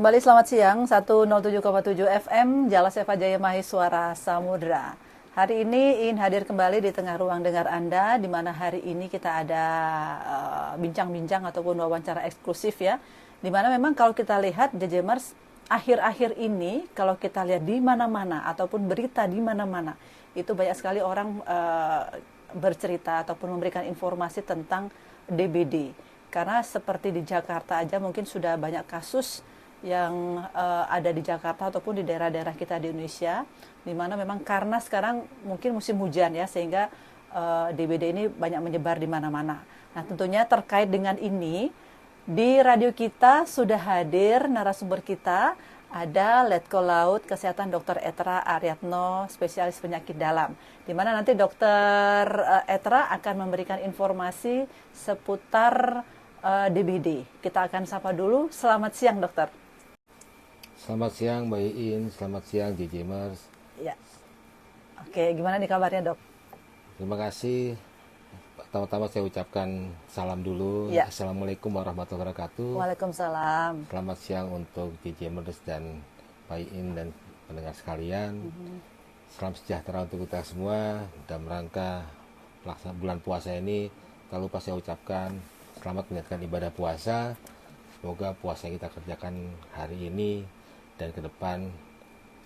Kembali selamat siang, 107,7 FM, Jalas Eva Jaya Mahi Suara Samudra. Hari ini ingin hadir kembali di tengah ruang dengar Anda, di mana hari ini kita ada bincang-bincang ataupun wawancara eksklusif ya. Di mana memang kalau kita lihat Jejemers, akhir-akhir ini kalau kita lihat di mana-mana ataupun berita di mana-mana, itu banyak sekali orang bercerita ataupun memberikan informasi tentang DBD. Karena seperti di Jakarta aja mungkin sudah banyak kasus yang ada di Jakarta ataupun di daerah-daerah kita di Indonesia, di mana memang karena sekarang mungkin musim hujan ya, sehingga DBD ini banyak menyebar di mana-mana. Nah, tentunya terkait dengan ini, di radio kita sudah hadir narasumber kita, ada Letkol Laut Kesehatan Dr. Etra Aryatno, spesialis penyakit dalam, di mana nanti Dr. Etra akan memberikan informasi seputar DBD. Kita akan sapa dulu. Selamat siang, dokter. Selamat siang Mbak Iin, selamat siang Jejemers. Ya. Oke, gimana nih kabarnya, Dok? Terima kasih. Pertama-tama saya ucapkan salam dulu. Ya. Assalamualaikum warahmatullahi wabarakatuh. Waalaikumsalam. Selamat siang untuk Jejemers dan Mbak Iin dan pendengar sekalian. Salam sejahtera untuk kita semua. Dalam rangka pelaksanaan bulan puasa ini, tak lupa saya ucapkan selamat menjalankan ibadah puasa. Semoga puasa yang kita kerjakan hari ini dan ke depan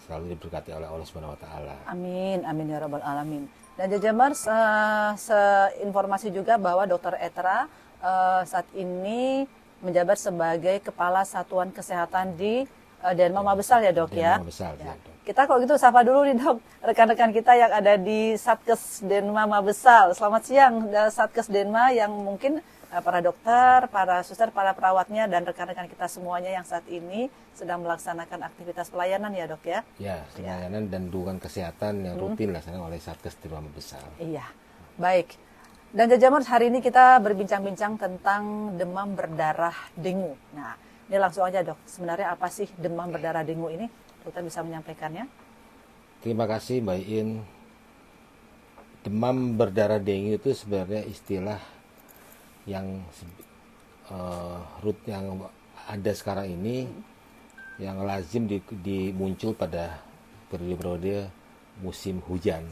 selalu diberkati oleh Allah Subhanahu wa taala. Amin, amin ya rabbal alamin. Dan Jejemers, informasi juga bahwa Dr. Etra saat ini menjabat sebagai Kepala Satuan Kesehatan di Denma Mabesal ya, Dok ya. Mabesal, ya. Kita kalau gitu sapa dulu nih, Dok, rekan-rekan kita yang ada di Satkes Denma Mabesal. Selamat siang Satkes Denma yang mungkin para dokter, para suster, para perawatnya, dan rekan-rekan kita semuanya yang saat ini sedang melaksanakan aktivitas pelayanan ya, Dok ya? Ya, pelayanan dan dukungan kesehatan yang rutin dilaksanakan oleh Satgas Denma Mabesal. Iya, baik. Dan Jejemers, hari ini kita berbincang-bincang tentang demam berdarah dengue. Nah, ini langsung aja, Dok. Sebenarnya apa sih demam berdarah dengue ini? Dokter bisa menyampaikannya? Terima kasih Mbak Iin. Demam berdarah dengue itu sebenarnya istilah yang yang ada sekarang ini, yang lazim dimuncul pada periode-periode musim hujan.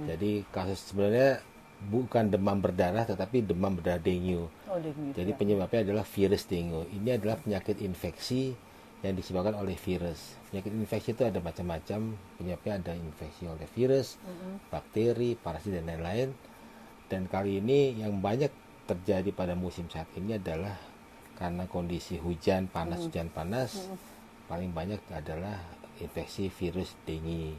Jadi kasus sebenarnya bukan demam berdarah tetapi demam berdarah dengue. Jadi penyebabnya adalah virus dengue. Ini adalah penyakit infeksi yang disebabkan oleh virus. Penyakit infeksi itu ada macam-macam. Penyebabnya ada infeksi oleh virus, bakteri, parasit dan lain-lain. Dan kali ini yang banyak terjadi pada musim saat ini adalah karena kondisi hujan panas, paling banyak adalah infeksi virus dengue.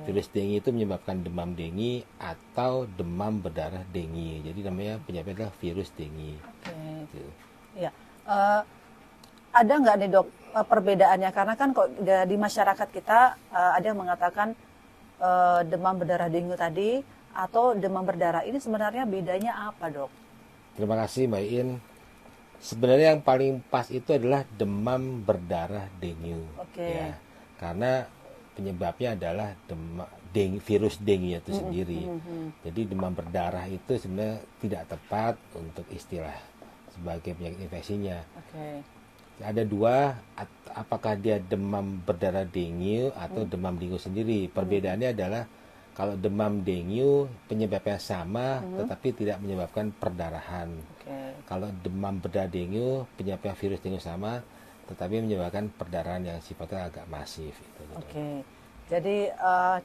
Virus dengue itu menyebabkan demam dengue atau demam berdarah dengue. Jadi namanya penyebabnya adalah virus dengue. Gitu. Ya, ada nggak nih, Dok, perbedaannya? Karena kan kok di masyarakat kita ada yang mengatakan demam berdarah dengue tadi atau demam berdarah ini sebenarnya bedanya apa, Dok? Terima kasih Mbak Iin. Sebenarnya yang paling pas itu adalah demam berdarah dengue. Ya, karena penyebabnya adalah virus dengue itu sendiri. Jadi demam berdarah itu sebenarnya tidak tepat untuk istilah sebagai penyakit infeksinya. Ada dua, apakah dia demam berdarah dengue atau demam dengue sendiri. Perbedaannya adalah kalau demam dengue penyebabnya sama tetapi tidak menyebabkan perdarahan. Kalau demam berdarah dengue penyebabnya virus dengue sama tetapi menyebabkan perdarahan yang sifatnya agak masif. Jadi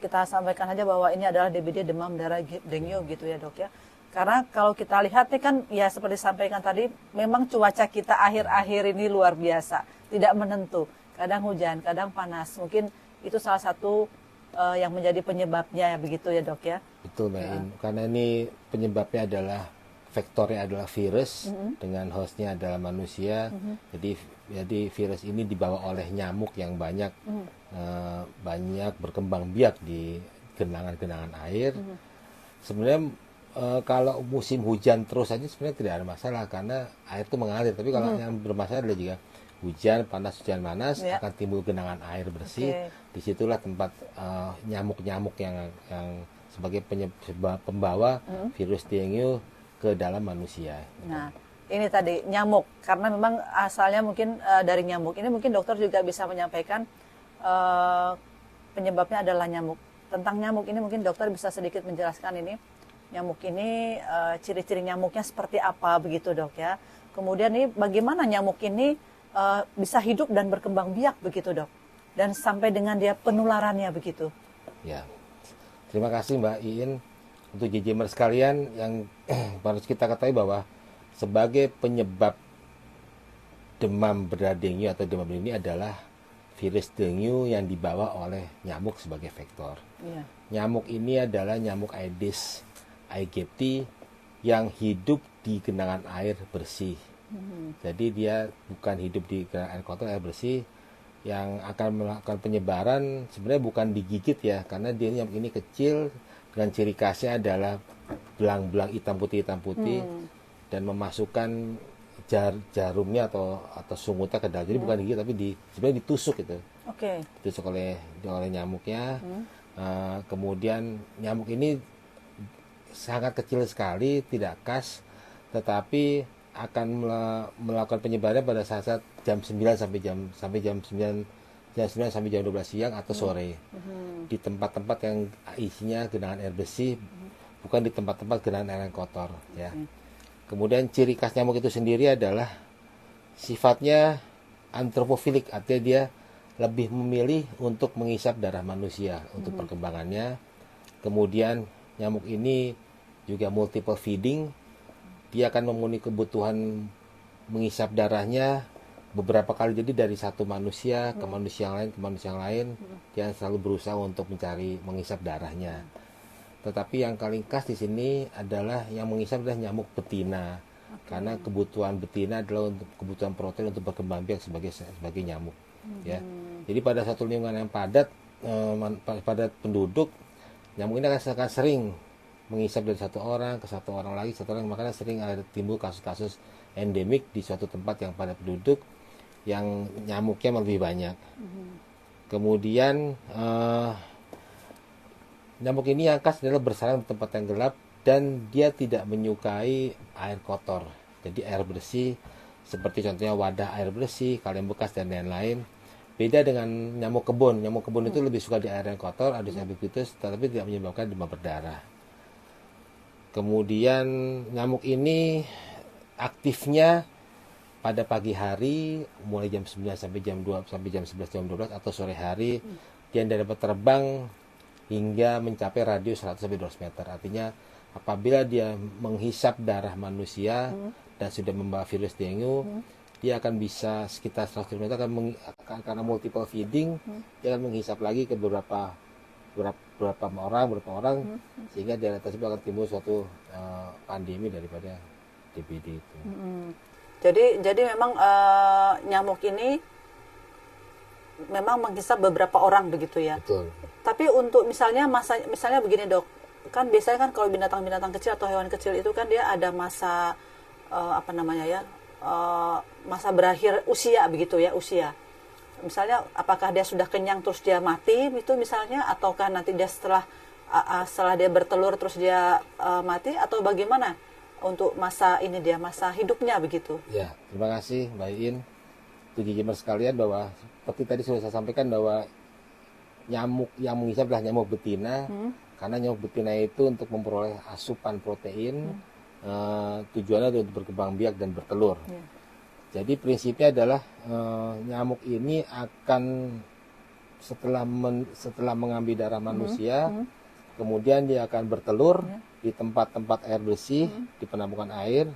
kita sampaikan saja bahwa ini adalah DBD, demam berdarah dengue gitu ya, Dok ya. Karena kalau kita lihat nih kan ya seperti disampaikan tadi, memang cuaca kita akhir-akhir ini luar biasa, tidak menentu. Kadang hujan, kadang panas. Mungkin itu salah satu yang menjadi penyebabnya, begitu ya, Dok ya? Betul, Mbak Iin. Karena ini penyebabnya adalah vektornya adalah virus dengan hostnya adalah manusia. Jadi virus ini dibawa oleh nyamuk yang banyak berkembang biak di genangan-genangan air. Sebenarnya kalau musim hujan terus saja sebenarnya tidak ada masalah karena air itu mengalir. Tapi kalau yang bermasalah adalah jika hujan panas akan timbul genangan air bersih. Disitulah tempat nyamuk-nyamuk yang sebagai pembawa virus dengue ke dalam manusia. Nah, ini tadi nyamuk, karena memang asalnya mungkin dari nyamuk. Ini mungkin dokter juga bisa menyampaikan penyebabnya adalah nyamuk. Tentang nyamuk ini mungkin dokter bisa sedikit menjelaskan ini. Nyamuk ini ciri-ciri nyamuknya seperti apa begitu, Dok ya. Kemudian ini bagaimana nyamuk ini bisa hidup dan berkembang biak begitu, Dok. Dan sampai dengan dia penularannya begitu. Ya. Terima kasih Mbak Iin. Untuk JJMer sekalian, yang harus kita ketahui bahwa sebagai penyebab demam berdarah dengue atau demam ini adalah virus dengue yang dibawa oleh nyamuk sebagai vektor. Iya. Nyamuk ini adalah nyamuk Aedes aegypti yang hidup di genangan air bersih. Jadi dia bukan hidup di genangan air kotor, air bersih. Yang akan melakukan penyebaran sebenarnya bukan digigit ya, karena dia nyamuk ini kecil dengan ciri khasnya adalah belang-belang hitam putih dan memasukkan jarumnya atau sungutnya ke dalam. Jadi bukan digigit tapi sebenarnya ditusuk itu. Oke. Ditusuk oleh nyamuknya. Kemudian nyamuk ini sangat kecil sekali, tidak khas, tetapi akan melakukan penyebarannya pada saat jam 9 sampai jam 9 sampai jam 12 siang atau sore. Di tempat-tempat yang isinya genangan air bersih, bukan di tempat-tempat genangan air yang kotor ya. Kemudian ciri khas nyamuk itu sendiri adalah sifatnya antropofilik, artinya dia lebih memilih untuk menghisap darah manusia untuk perkembangannya. Kemudian nyamuk ini juga multiple feeding. Dia akan memenuhi kebutuhan menghisap darahnya beberapa kali, jadi dari satu manusia ke manusia yang lain ke manusia yang lain. Dia selalu berusaha untuk menghisap darahnya. Tetapi yang paling khas di sini adalah yang menghisap adalah nyamuk betina. Karena kebutuhan betina adalah untuk kebutuhan protein untuk berkembang biak sebagai nyamuk ya. Jadi pada satu lingkungan yang padat penduduk, nyamuk ini akan sering menghisap dari satu orang ke satu orang lagi, makanya sering ada timbul kasus-kasus endemik di suatu tempat yang padat penduduk yang nyamuknya lebih banyak. Kemudian nyamuk ini yang khas adalah bersarang di tempat yang gelap dan dia tidak menyukai air kotor. Jadi air bersih seperti contohnya wadah air bersih, kaleng bekas dan lain-lain. Beda dengan nyamuk kebun. Nyamuk kebun itu lebih suka di air yang kotor, Aedes aegypti, tetapi tidak menyebabkan demam berdarah. Kemudian nyamuk ini aktifnya pada pagi hari mulai jam 9 sampai jam 2 sampai jam 11 jam 12 atau sore hari. Dia dapat terbang hingga mencapai radius 100 sampai 200 meter. Artinya apabila dia menghisap darah manusia dan sudah membawa virus dengue, dia akan bisa sekitar 100 km karena multiple feeding, dia akan menghisap lagi ke beberapa orang sehingga di tersebut akan timbul suatu pandemi daripada DBD itu. Jadi memang nyamuk ini memang menghisap beberapa orang begitu ya. Betul. Tapi untuk misalnya begini, Dok, kan biasanya kan kalau binatang-binatang kecil atau hewan kecil itu kan dia ada masa masa berakhir usia begitu ya, usia. Misalnya apakah dia sudah kenyang terus dia mati itu misalnya, ataukah nanti dia setelah dia bertelur terus dia mati, atau bagaimana untuk masa hidupnya begitu? Ya, terima kasih Mbak Iin. Untuk JJMer sekalian, bahwa seperti tadi sudah saya sampaikan bahwa nyamuk yang menghisap adalah nyamuk betina, karena nyamuk betina itu untuk memperoleh asupan protein, tujuannya untuk berkembang biak dan bertelur. Jadi prinsipnya adalah nyamuk ini akan setelah mengambil darah manusia, kemudian dia akan bertelur di tempat-tempat air bersih, di penampungan air,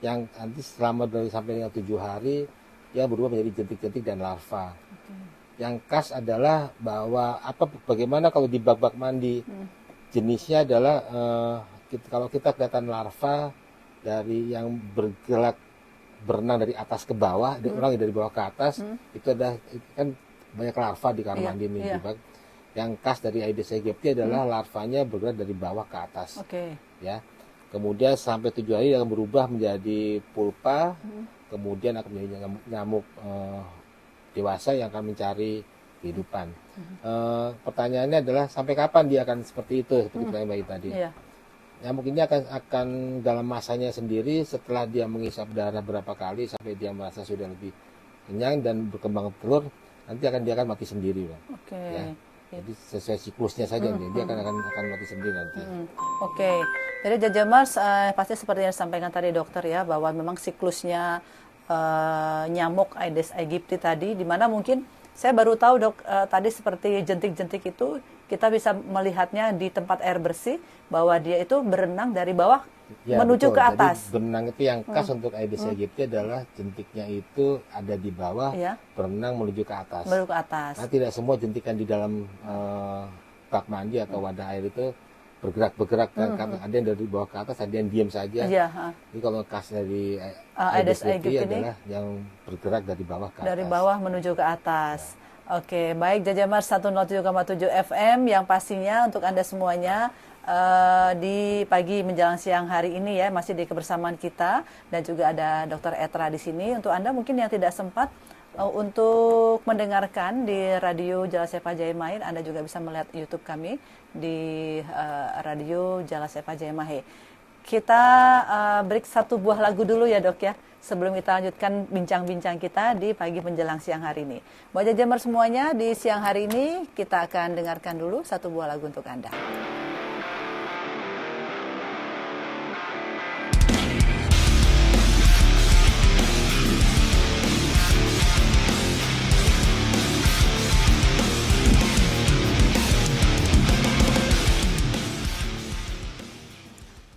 yang nanti selama sampai dengan 7 hari dia berubah menjadi jentik-jentik dan larva. Yang khas adalah bahwa bagaimana kalau di bak-bak mandi, jenisnya adalah kalau kita kelihatan larva dari yang bergerak berenang dari atas ke bawah, orang dari bawah ke atas, itu ada kan banyak larva di kamar mandi ini. Yang khas dari Aedes aegypti adalah larvanya bergerak dari bawah ke atas. Ya. Kemudian sampai 7 hari akan berubah menjadi pulpa, kemudian akan menjadi nyamuk dewasa yang akan mencari kehidupan. Pertanyaannya adalah sampai kapan dia akan seperti itu, seperti pertanyaan Mbak tadi. Nyamuk ini akan dalam masanya sendiri setelah dia menghisap darah berapa kali sampai dia merasa sudah lebih kenyang dan berkembang telur, nanti dia akan mati sendiri, Bang. Oke. Ya. Jadi sesuai siklusnya saja nih, dia akan mati sendiri nanti. Oke. Jadi Jajamers pasti seperti yang disampaikan tadi dokter ya, bahwa memang siklusnya nyamuk Aedes aegypti tadi, di mana mungkin saya baru tahu dok, tadi seperti jentik-jentik itu kita bisa melihatnya di tempat air bersih bahwa dia itu berenang dari bawah menuju betul. ke atas. Jadi berenang itu yang khas untuk Aedes aegypti adalah jentiknya itu ada di bawah, berenang menuju ke atas. Menuju ke atas. Nah, tidak semua jentik yang di dalam bak mandi atau wadah air itu bergerak-bergerak, kan ada yang dari bawah ke atas, ada yang diam saja. Jadi kalau khas dari Aedes aegypti adalah yang bergerak dari bawah ke atas. Dari bawah menuju ke atas. Oke, baik Jajamers 107,7 FM yang pastinya untuk Anda semuanya di pagi menjelang siang hari ini ya, masih di kebersamaan kita dan juga ada Dr. Etra di sini. Untuk Anda mungkin yang tidak sempat untuk mendengarkan di radio Jalasepa Jayamahe, Anda juga bisa melihat YouTube kami di radio Jalasepa Jayamahe. Kita break satu buah lagu dulu ya dok ya, sebelum kita lanjutkan bincang-bincang kita di pagi menjelang siang hari ini. Buat Jajamers semuanya, di siang hari ini kita akan dengarkan dulu satu buah lagu untuk Anda.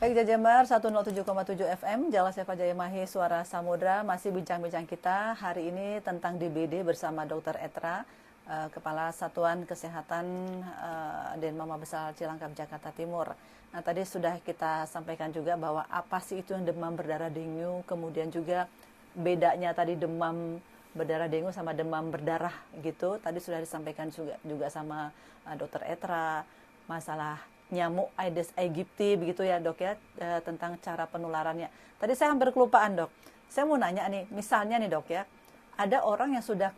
Baik Jajamers 107,7 FM Jalasepa Jayamahe Suara Samudra, masih bincang-bincang kita hari ini tentang DBD bersama Dr. Etra, Kepala Satuan Kesehatan Denmama Besar Cilangkap Jakarta Timur. Nah tadi sudah kita sampaikan juga bahwa apa sih itu yang demam berdarah dengue, kemudian juga bedanya tadi demam berdarah dengue sama demam berdarah gitu. Tadi sudah disampaikan juga sama Dr. Etra masalah nyamuk Aedes aegypti begitu ya dok ya, tentang cara penularannya. Tadi saya hampir kelupaan dok. Saya mau nanya nih, misalnya nih dok ya, ada orang yang sudah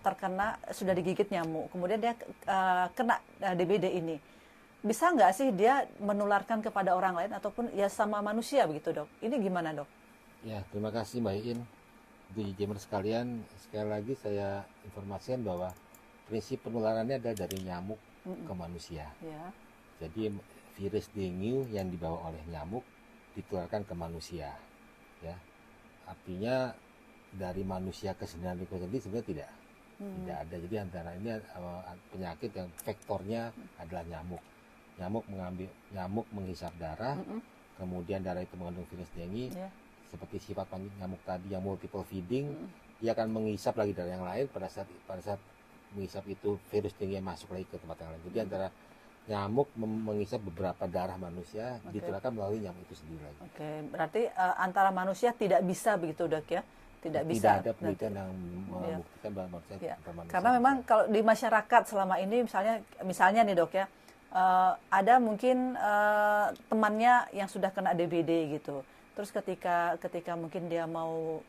terkena sudah digigit nyamuk, kemudian dia kena DBD ini, bisa nggak sih dia menularkan kepada orang lain ataupun ya sama manusia begitu dok? Ini gimana dok? Ya terima kasih Mbak Iin. Untuk Jajamers sekalian, sekali lagi saya informasikan bahwa prinsip penularannya adalah dari nyamuk ke manusia. Ya. Jadi virus dengue yang dibawa oleh nyamuk ditularkan ke manusia. Ya. Artinya dari manusia ke sendiri sebenarnya tidak ada. Jadi antara ini penyakit yang vektornya adalah nyamuk. Nyamuk menghisap darah, kemudian darah itu mengandung virus dengue. Seperti sifat nyamuk tadi yang multiple feeding, dia akan menghisap lagi dari yang lain pada saat menghisap itu virus dengue masuk lagi ke tempat yang lain. Jadi antara nyamuk menghisap beberapa darah manusia, ditularkan melalui nyamuk itu sendiri lagi. Oke, berarti antara manusia tidak bisa begitu dok ya? Tidak bisa. Tidak ada penelitian yang membuktikan bahwa manusia. Karena memang kalau di masyarakat selama ini misalnya nih dok ya, ada mungkin temannya yang sudah kena DBD gitu. Terus ketika mungkin dia mau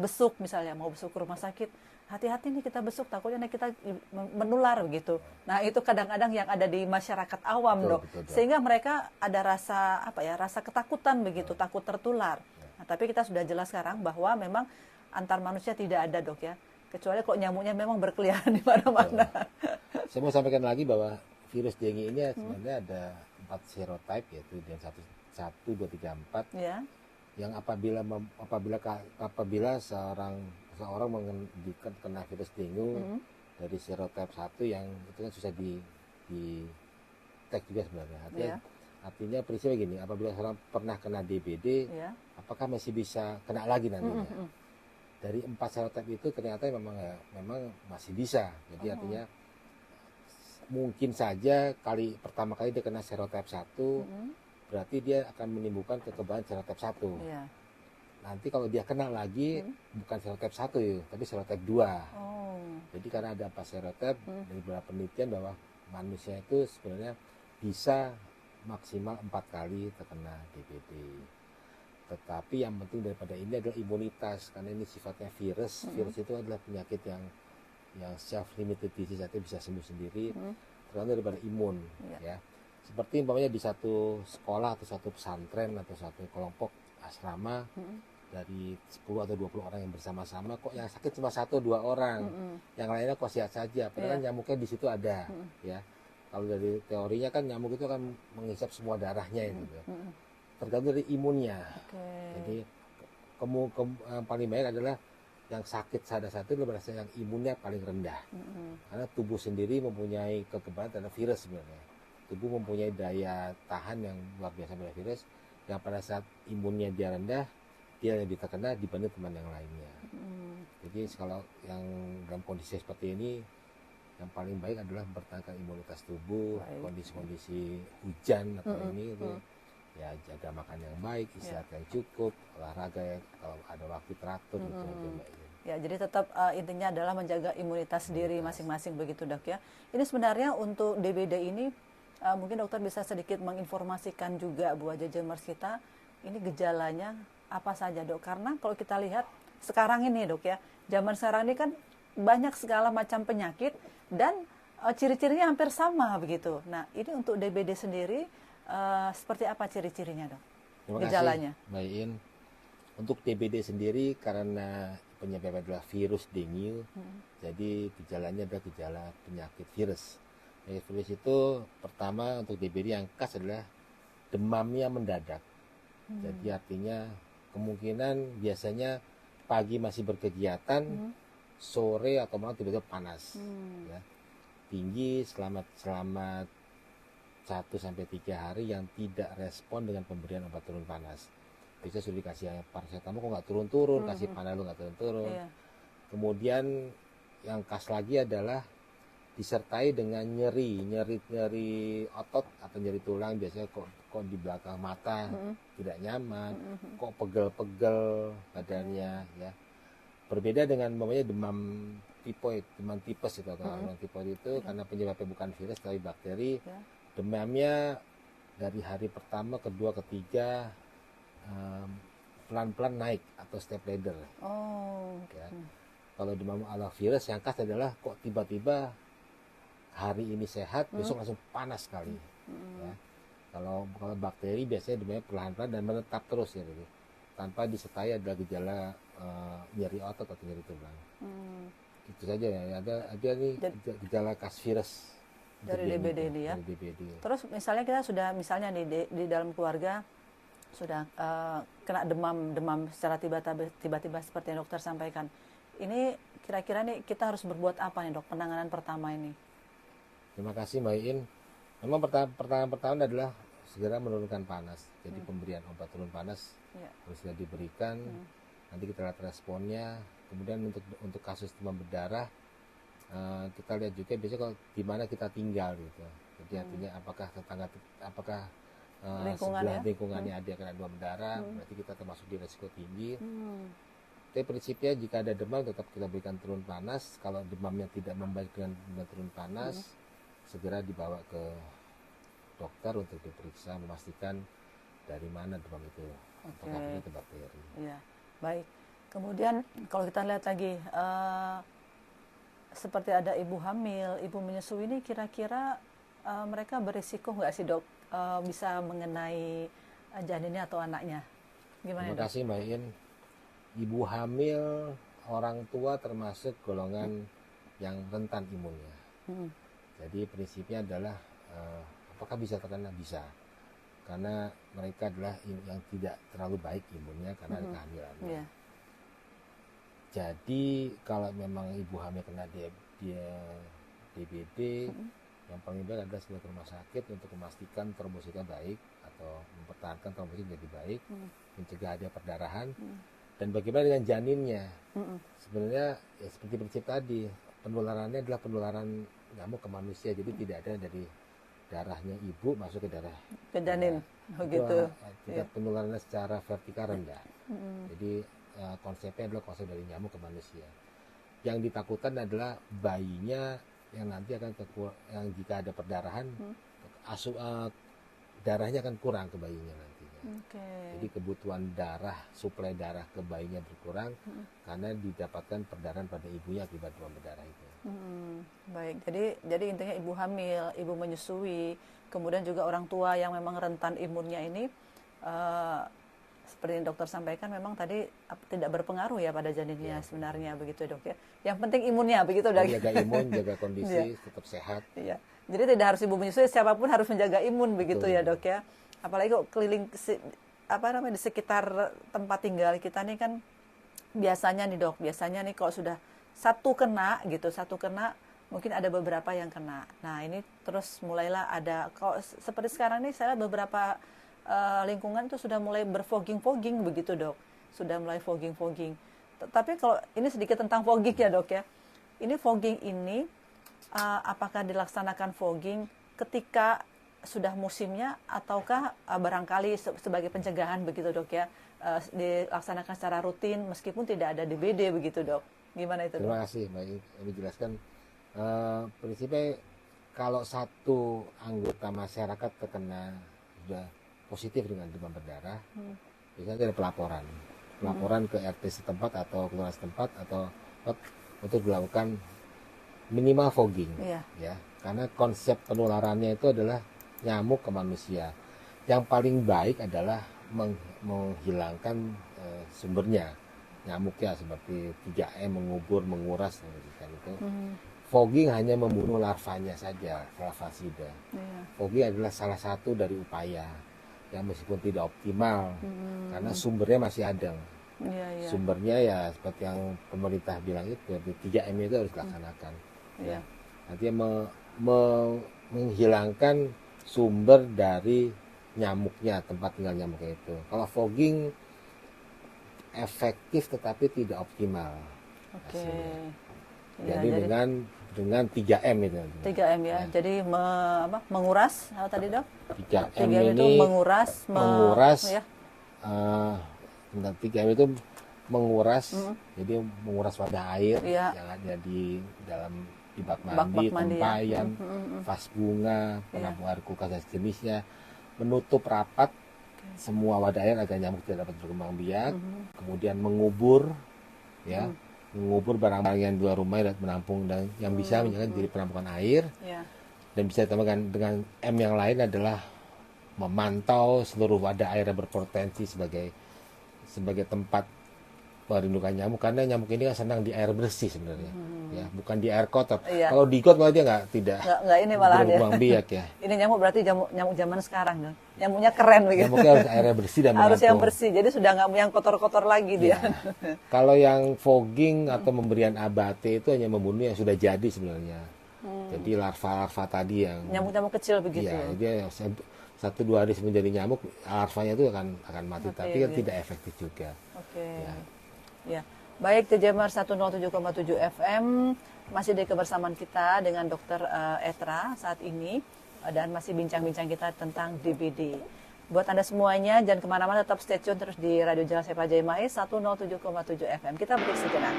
besuk misalnya, mau besuk ke rumah sakit, hati-hati nih kita besuk, takutnya nih kita menular gitu. Nah itu kadang-kadang yang ada di masyarakat awam dok, sehingga mereka ada rasa ketakutan begitu, takut tertular. Nah, tapi kita sudah jelas sekarang bahwa memang antar manusia tidak ada dok ya, kecuali kok nyamuknya memang berkeliaran di mana-mana. Saya mau sampaikan lagi bahwa virus dengue ini sebenarnya ada 4 serotype, yaitu yang 1, 2, 3, 4. Ya. Yang apabila seorang kena virus dengue dari serotype 1 yang itu kan susah di tag juga sebenarnya. Artinya prinsipnya gini, apabila seorang pernah kena DBD, apakah masih bisa kena lagi nantinya? Dari 4 serotype itu ternyata memang masih bisa. Jadi artinya mungkin saja pertama kali dia kena serotype 1, berarti dia akan menimbulkan kekebalan serotype 1. Yeah. Nanti kalau dia kena lagi, bukan serotype 1 tapi serotype 2. Jadi karena ada 4 serotype, dari beberapa penelitian bahwa manusia itu sebenarnya bisa maksimal 4 kali terkena DBD. Tetapi yang penting daripada ini adalah imunitas, karena ini sifatnya virus. Virus itu adalah penyakit yang self-limited disease, artinya bisa sembuh sendiri, tergantung daripada imun. Ya. seperti umpamanya di satu sekolah atau satu pesantren atau satu kelompok asrama dari 10 atau 20 orang yang bersama-sama, kok yang sakit cuma 1-2 orang, yang lainnya kok sehat saja, padahal kan nyamuknya di situ ada, ya. Kalau dari teorinya kan nyamuk itu akan menghisap semua darahnya itu, tergantung dari imunnya. Jadi yang paling baik adalah yang sakit satu adalah yang imunnya paling rendah, karena tubuh sendiri mempunyai kekebalan terhadap virus sebenarnya. Tubuh mempunyai daya tahan yang luar biasa pada virus, yang pada saat imunnya dia rendah, dia lebih terkena dibanding teman yang lainnya. Jadi kalau yang dalam kondisi seperti ini, yang paling baik adalah mempertahankan imunitas tubuh, kondisi-kondisi hujan atau ini itu, ya jaga makan yang baik, istirahat yang cukup, olahraga kalau ada waktu teratur gitu aja, Mbak. Ya, jadi tetap intinya adalah menjaga imunitas diri masing-masing begitu, Dok, ya. Ini sebenarnya untuk DBD ini mungkin dokter bisa sedikit menginformasikan juga buat jajamers kita, ini gejalanya apa saja, Dok? Karena kalau kita lihat sekarang ini, Dok, ya, zaman sekarang ini kan banyak segala macam penyakit dan ciri-cirinya hampir sama begitu. Nah, ini untuk DBD sendiri seperti apa ciri-cirinya, Dok? Terima Gejalanya. kasih, Mbak Iin. Untuk DBD sendiri karena penyebabnya adalah virus dengue, jadi gejalanya adalah gejala penyakit virus. Penyakit virus itu pertama untuk DBD yang khas adalah demamnya mendadak. Jadi artinya kemungkinan biasanya pagi masih berkegiatan, sore atau malam tiba-tiba panas, ya. Tinggi selama 1-3 hari yang tidak respon dengan pemberian obat turun panas. Bisa sudah dikasih paracetamol kok nggak turun-turun, kasih panadol nggak turun-turun. Kemudian yang khas lagi adalah disertai dengan nyeri otot atau nyeri tulang, biasanya kok di belakang mata tidak nyaman, kok pegel-pegel badannya, ya. Berbeda dengan namanya demam tipoid, demam tipes itu, atau demam tipoid itu karena penyebabnya bukan virus tapi bakteri. Demamnya dari hari pertama, kedua, ketiga pelan-pelan naik atau step ladder. Ya. Kalau demam ala virus yang khas adalah kok tiba-tiba hari ini sehat, besok langsung panas sekali. Ya. Kalau bakteri biasanya demamnya perlahan-lahan dan menetap terus, ya, gitu. Tanpa disertai ada gejala nyeri otot atau nyeri tulang. Itu saja, ya. Ada nih gejala khas virus dari DBD ini, ya. Dari DBD. Terus misalnya kita sudah di dalam keluarga sudah kena demam secara tiba-tiba seperti yang dokter sampaikan. Ini kira-kira nih kita harus berbuat apa nih, Dok, penanganan pertama ini? Terima kasih, Mbak Iin. Memang pertanyaan pertama adalah segera menurunkan panas. Jadi pemberian obat turun panas harus sudah diberikan. Nanti kita lihat responnya. Kemudian untuk kasus demam berdarah, kita lihat juga biasanya kalau di mana kita tinggal gitu. Jadi artinya apakah tetangga, sebelah lingkungannya ada kena demam berdarah, berarti kita termasuk di risiko tinggi. Tapi prinsipnya jika ada demam tetap kita berikan turun panas. Kalau demamnya tidak membaik dengan turun panas, segera dibawa ke dokter untuk diperiksa, memastikan dari mana demam itu, apakah itu bakteri. Ya, baik. Kemudian kalau kita lihat lagi, seperti ada ibu hamil, ibu menyusui, ini kira-kira mereka berisiko nggak sih, Dok, bisa mengenai janinnya atau anaknya? Gimana? Terima kasih, Mbak Iin. Ibu hamil, orang tua termasuk golongan yang rentan imunnya. Jadi prinsipnya adalah apakah bisa terkena? Bisa, karena mereka adalah yang tidak terlalu baik imunnya karena ada kehamilannya. Jadi kalau memang ibu hamil kena DBD, yang paling baik adalah segera ke rumah sakit untuk memastikan trombositnya baik atau mempertahankan trombosit jadi baik, mencegah ada perdarahan. Dan bagaimana dengan janinnya? Sebenarnya ya seperti prinsip tadi, penularannya adalah penularan nyamuk ke manusia, jadi tidak ada dari darahnya ibu masuk ke darah ke janin, begitu. Tingkat penularannya secara vertikal rendah. Jadi konsepnya adalah konsep dari nyamuk ke manusia. Yang ditakutkan adalah bayinya yang nanti akan yang jika ada perdarahan, darahnya akan kurang ke bayinya nantinya. Oke. Jadi kebutuhan darah, suplai darah ke bayinya berkurang karena didapatkan perdarahan pada ibunya akibat demam berdarah itu. Baik, jadi intinya ibu hamil, ibu menyusui, kemudian juga orang tua yang memang rentan imunnya ini, seperti yang dokter sampaikan, memang tadi tidak berpengaruh ya pada janinnya sebenarnya, begitu dok ya. Yang penting imunnya, begitu dok. Jaga imun, jaga kondisi, tetap sehat. Iya. Jadi tidak harus ibu menyusui, siapapun harus menjaga imun, begitu Betul. ya dok ya. Apalagi kok keliling di sekitar tempat tinggal kita nih kan, biasanya nih dok, biasanya nih kalau sudah satu kena, mungkin ada beberapa yang kena. Nah ini terus mulailah ada, kalau seperti sekarang nih saya beberapa lingkungan tuh sudah mulai berfogging begitu dok, sudah mulai fogging. Tapi kalau ini sedikit tentang fogging ya dok ya. Ini fogging ini apakah dilaksanakan fogging ketika sudah musimnya ataukah barangkali sebagai pencegahan begitu dok ya, dilaksanakan secara rutin meskipun tidak ada DBD begitu dok? Gimana itu dok? Terima kasih, baik. Ini jelaskan. Prinsipnya kalau satu anggota masyarakat terkena sudah positif dengan demam berdarah, biasanya ada pelaporan ke RT setempat atau kelurahan setempat atau untuk dilakukan minimal fogging, ya, karena konsep penularannya itu adalah nyamuk ke manusia. Yang paling baik adalah menghilangkan sumbernya nyamuknya, seperti 3M, mengubur, menguras, kan itu. Fogging hanya membunuh larvanya saja, larvasida. Fogging adalah salah satu dari upaya yang meskipun tidak optimal, karena sumbernya masih ada. Sumbernya ya seperti yang pemerintah bilang itu, 3M itu harus dilaksanakan. Ya. Artinya menghilangkan sumber dari nyamuknya, tempat tinggal nyamuknya itu. Kalau fogging efektif tetapi tidak optimal. Oke. Jadi dengan 3M itu. 3M ya. Jadi menguras apa tadi dok? 3M ini itu menguras, ya. 3M itu menguras, jadi menguras wadah air yang ada di dalam bak mandi, tempayan, vas bunga, penampung air kulkas dan sejenisnya, menutup rapat semua wadah air agar nyamuk tidak dapat berkembang biak, kemudian mengubur, ya, mengubur barang-barang yang di luar rumah dan menampung, dan yang bisa menjadi jadi penampungan air, dan bisa ditambahkan dengan M yang lain adalah memantau seluruh wadah air yang berpotensi sebagai tempat merindukan nyamuk, karena nyamuk ini kan senang di air bersih sebenarnya, ya, bukan di air kotor. Kalau di got malah dia tidak ini malah berkembang biak ya. Ini nyamuk berarti nyamuk zaman sekarang kan, nyamuknya keren begitu. Nyamuknya harus airnya bersih dan harus yang bersih, jadi sudah nggak yang kotor-kotor lagi dia. Kalau yang fogging atau pemberian abate itu hanya membunuh yang sudah jadi sebenarnya. Jadi larva-larva tadi yang nyamuk-nyamuk kecil begitu. Iya, dia 1-2 hari sebelum jadi nyamuk, larvanya itu akan mati, tapi kan tidak efektif juga. Ya. Baik, TJMR 107,7 FM masih di kebersamaan kita dengan Dr. Etra saat ini, dan masih bincang-bincang kita tentang DBD. Buat Anda semuanya, jangan kemana-mana, tetap stay tune terus di Radio Jalan Sepa Jaya Mahis 107,7 FM. Kita break sejenak.